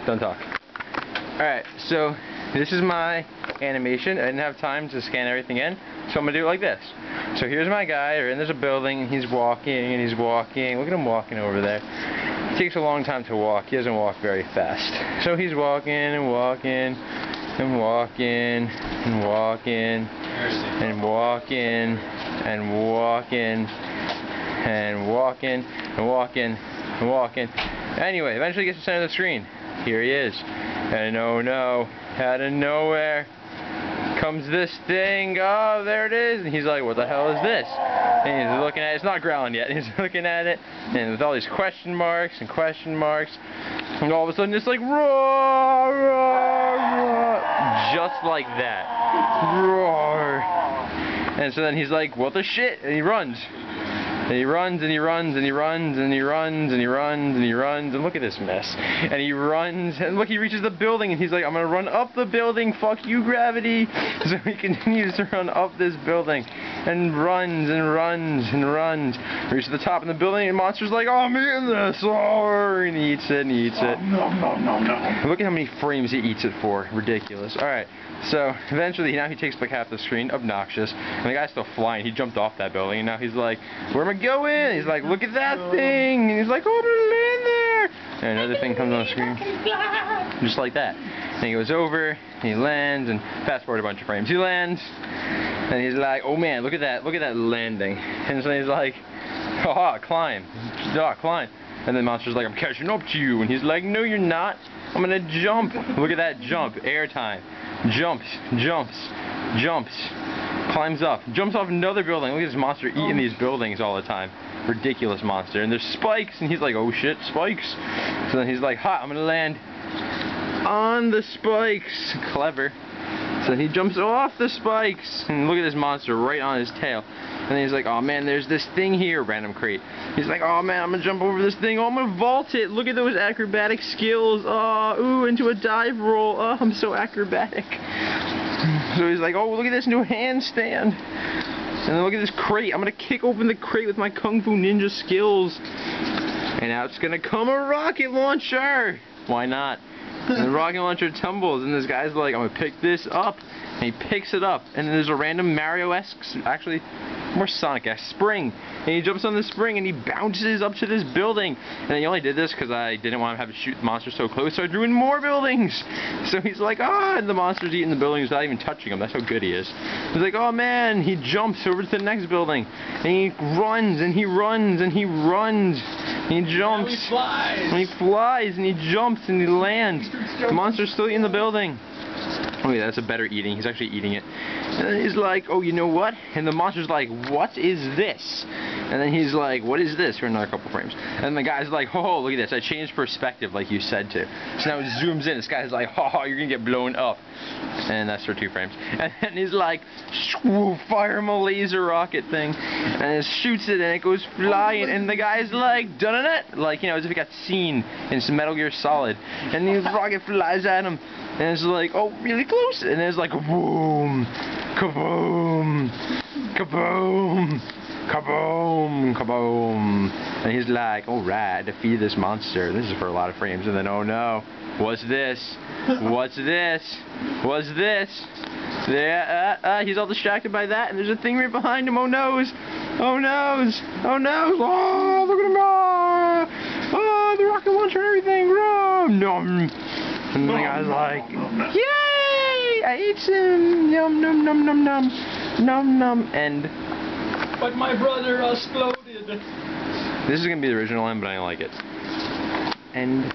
Don't talk. Alright, so this is my animation. I didn't have time to scan everything in, so I'm gonna do it like this. So here's my guy, and there's a building, and he's walking, and he's walking. Look at him walking over there. It takes a long time to walk. He doesn't walk very fast. So he's walking and walking and walking and walking and walking and walking and walking and walking and walking. Anyway, eventually he gets to the center of the screen. Here he is. And oh no, out of nowhere comes this thing. Oh, there it is. And he's like, what the hell is this? And he's looking at it. It's not growling yet. He's looking at it, and with all these question marks and question marks, and all of a sudden it's like, roar, roar, roar. Just like that. Roar. And so then he's like, what the shit? And he runs. And he runs and he runs and he runs and he runs and he runs and he runs, and look at this mess. And he runs, and look, he reaches the building, and he's like, I'm gonna run up the building, fuck you gravity. So he continues to run up this building and runs and runs and runs. Reaches the top of the building, and Monster's like, oh, I'm eating this, oh, and he eats it and he eats it. No. Look at how many frames he eats it for. Ridiculous. Alright, so eventually now he takes like half the screen, obnoxious, and the guy's still flying. He jumped off that building, and now he's like, where am I going? He's like, look at that thing, and he's like, oh, I'm gonna land there. And another thing comes on the screen, just like that. And he goes over, and he lands, and fast forward a bunch of frames. He lands, and he's like, oh man, look at that landing. And so he's like, haha, climb, climb. And then Monster's like, I'm catching up to you. And he's like, no, you're not. I'm gonna jump. Look at that jump, airtime. Jumps, jumps, jumps. Climbs up, jumps off another building. Look at this monster eating these buildings all the time. Ridiculous monster. And there's spikes, and he's like, oh shit, spikes. So then he's like, ha, I'm gonna land on the spikes. Clever. So he jumps off the spikes, and look at this monster right on his tail. And then he's like, oh man, there's this thing here, random crate. He's like, oh man, I'm gonna jump over this thing. Oh, I'm gonna vault it. Look at those acrobatic skills. Oh, ooh, into a dive roll. Oh, I'm so acrobatic. So he's like, oh, look at this new handstand. And then look at this crate. I'm gonna kick open the crate with my Kung Fu Ninja skills. And now it's gonna come a rocket launcher. Why not? And the rocket launcher tumbles, and this guy's like, I'm gonna pick this up. And he picks it up, and then there's a random Mario-esque, actually more Sonic-esque spring. And he jumps on the spring, and he bounces up to this building. And he only did this because I didn't want him to have to shoot the monster so close, so I drew in more buildings. So he's like, ah, and the monster's eating the buildings without even touching him. That's how good he is. He's like, oh man, he jumps over to the next building. And he runs, and he runs, and he runs. And he jumps. Now he flies. And he flies, and he jumps, and he lands. The monster's still eating the building. Oh yeah, that's a better eating. He's actually eating it. And then he's like, oh, you know what? And the monster's like, what is this? And then he's like, what is this? For another couple frames. And the guy's like, oh, look at this. I changed perspective like you said to. So now it zooms in. This guy's like, oh, you're going to get blown up. And that's for 2 frames. And then he's like, fire him a laser rocket thing. And it shoots it, and it goes flying. And the guy's like, done it. Like, you know, as if he got seen in some Metal Gear Solid. And the rocket flies at him. And it's like, oh, really close. And it's like, kaboom, kaboom, kaboom, kaboom, kaboom. And he's like, alright, defeat this monster. This is for a lot of frames. And then, oh no, what's this? What's this? What's this? Yeah, he's all distracted by that. And there's a thing right behind him. Oh noes. Oh noes. Oh noes. Oh, look at him. Oh, the rocket launcher and everything. Oh, no. And the guy's like, yay! I ate some! Yum, num, num, num, num. Num, num, end. But my brother exploded. This is going to be the original end, but I don't like it. End.